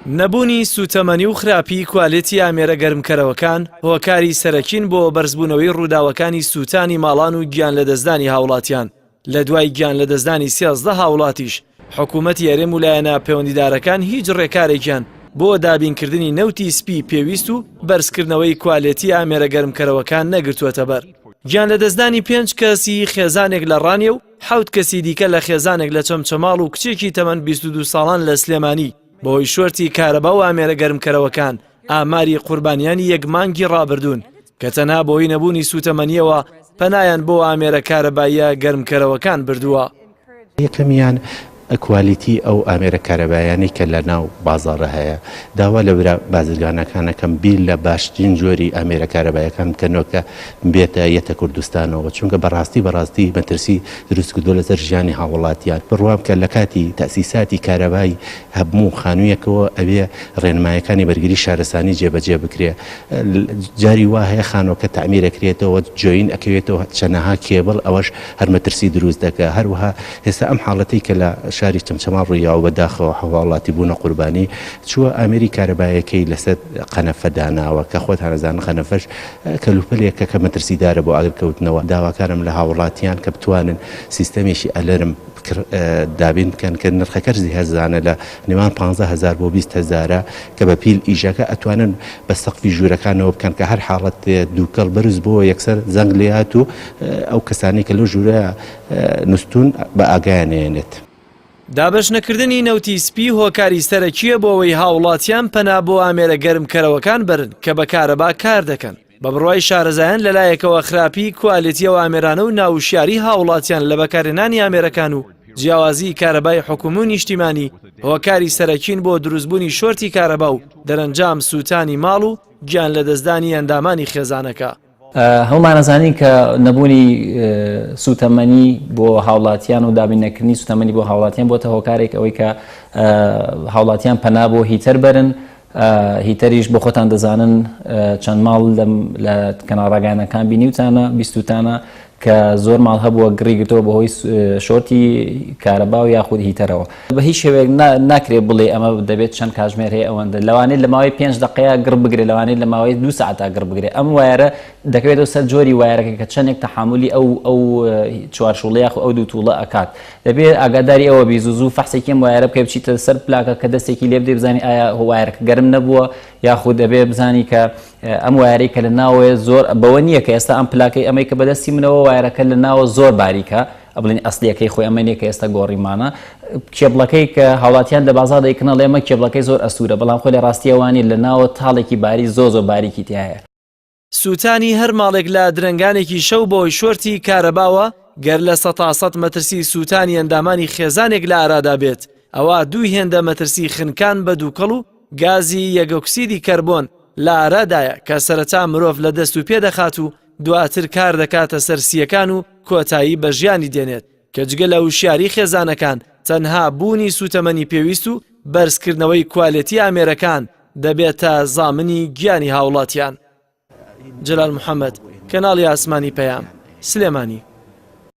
نەبوونی سوتەمەنی و خراپی کوالێتی ئامێرە گەرمکەرەوەکان هۆکاری سەرەکین بۆ بەرزبوونەوەی ڕووداوەکانی سوتانی ماڵان و گیان لەدەستدانی هاوڵاتیان. لە دوای گیان لەدەستدانی 13 هاوڵاتیش حکوومەتی هەرێم و لایەنە پەیوەندیدارەکان هیچ ڕێکارێکیان بۆ دابینکردنی نەوتی سپی پێویست و بەرزکردنەوەی کوالێتی ئامێرە گەرمکەرەوەکان نەگرتووەتە بەر. گیان لەدەستدانی 5 کەسی خێزانێک لە ڕانێ و 7 کەسی دیکە لە خێزانێک لە چەمچەماڵ و کچێکی تەمەن 22 ساڵان لە سلێمانی بەهۆی شۆرتی کارەبا و ئامێرە گەرمکەرەوەکان ئاماری قوربانیانی یەک مانگی ڕابردوون کە تەنها بۆی نەبوونی سوتەمەنیەوە پەنایان بۆ ئامێرە کارەباییە گەرمکەرەوەکان بردووە. یەکەمیان ئەکوالیتی ئەو ئامێرە کارەبایانەی کە لە ناو بازاڕە هەیە داوا لە بازرگانەکانەکەم بیر لە باشترین جۆری ئامێرە کارەبایەکان بکەنەوە کە بێتە یەتە کوردستانەوە، چونکە بەڕاستی مەترسی دروستکردو لەسەر ژیانی هاوڵاتیان بڕوام کە لە کاتی تەسیساتی کارەبای هەبوو خانوویەکەوە ئەوێ ڕێنمایەکانی بەرگری شارەسانی جێبەجێ بکرێ. جاری وا هەیە خانۆکە تعمیرەکرێتەوە جۆین ئەکەوێتەوە چەنەها کێبڵ ئەوەش هەر مەترسی دروست دەکە. هەروەها هێستا ئەم حاڵەتی کە لە شاری چەمچەماڵ ڕوویاوە بەداخەوە هەواڵاتی بوونە قوربانی چووە ئامێری کارەبایەکەی لەسەر قەنەفە داناوە کە خۆت هەنەزانن قەنەفەش کەلوپەلێکە کە مەترسیدارە بۆ ئاگرکەوتنەوە. داواکارم لە هاوڵاتیان کە بتوانن سیستەمێکی ئەلەرم دابین بکەن کە نرخەکە هەزانە لە نێوان 15,000 بۆ 20,000 کە بە پیل ئیژەکە ئەتوانن بە سەقفی ژوورەکانەوە بکەن کە هەر حاڵەت دووکەڵ بەرز بۆ یەکسەر زەنگ لێهات و ئەو کەسانی کە لەو ژوورە نووسون بە ئاگایانێنێت. دابەشنەکردنی نەوتی سپی هۆکاری سەرەکیە بۆ ئەوەی هاوڵاتیان پەنا بۆ ئامێرە گەرمکەرەوەکان برن کە بە کارەبا کار دەکەن. بە بڕوای شارەزایان لەلایەکەوە خراپی کوالیتیەوە ئامێرانە و ناوشیاری هاوڵاتیان لە بەکارهێنانی ئامێرەکان و جیاوازی کارەبای حکووم و نیشتیمانی هۆکاری سەرەکین بۆ دروستبوونی شۆرتی کارەبا و دەرەنجام سوتانی ماڵ و گیان لەدەستدانی ئەندامانی خێزانەکە. هەڵمان نەزانین کە نەبوونی سوتەمەنی بۆ هاوڵاتیان و دابینەکردنی سوتەمەنی بۆ هاوڵاتیان بۆتە هۆکارێک ئەوەی کە هاوڵاتیان پەنا بۆ هیتەر برن. هیتەریش بۆ خۆتان دەزانن چەند ماڵ لە کەناڕاگانەکان بینیوتانە بیستوتانە کە زۆر ماڵ هەبووە گڕی گرتەوە بەهۆی شۆرتی کارەبا و یاخود هیتەرەوە. بە هیچ شێوەیەک ناکرێت بڵێ ئەمە دەبێت چەند کاتژمێر هەیە ئەوەندە لەوانەیە لە ماوەی 5 دقەیە گڕ بگرێت، لەوانەیە لە ماوەی 2 ساعتا گڕ بگرێت. ئەم وایرە دەکەوێتەوە سەر جۆری وایرەکە کە چەندێک تەحملی ئەو چوارشوڵە یاخود ئەو دوو تووڵە ئەکات. دەبێت ئاگاداری ئەوە بی زوو فەحسێکی ئەم وایرە بکەی بچیتە سەر پلاکە کە دەستێکی لێ بدەی بزانی ئایا وایرەکە گەرم نەبووە یاخود دەبێت بزانی کە ئەم وایرەی کە لە ناوێ زۆر بەوە نییە کە ئێستا ئەم پلاکەی ئەمەی کە بەدەستی منەوە وایرەکە لە ناوە زۆر باریکە ئەبڵین ئەسلیەکەی خۆی ئەمەنیە کە ئێستا گۆڕیمانە. کێبڵەکەی کە هاوڵاتیان لە بازاڕ دەیکردنەوە ئێمە کێبڵەکەی زۆر ئەسوورە، بەڵام خۆی لە ڕاستیەوانی لە ناوە تاڵێکی باری زۆر باریکی تایە. سوتانی هەر ماڵێک لە درنگانێکی شەو بۆی شۆرتی کارەباوە گەر لە 100 مەترسی سوتانی ئەندامانی خێزانێک لە ئارادا بێت ئەوە دوو هێندە مەترسی خنکان بە دووکەڵ و گازی یەکۆکسیدی کەربۆن لە ئارادایە کە سەرەتا مرۆڤ لە دەست و پێ دەخات و دواتر کار دەکاتە سەرسیەکان و کۆتایی بە ژیانی دێنێت کە جگە لە وشیاری خێزانەکان تەنها بوونی سوتەمەنی پێویست و بەرزکردنەوەی کوالێتی ئامێرەکان دەبێتە زامنی گیانی هاوڵاتیان. جەلال محەممەد، کەناڵی ئاسمانی پەیام، سلێمانی.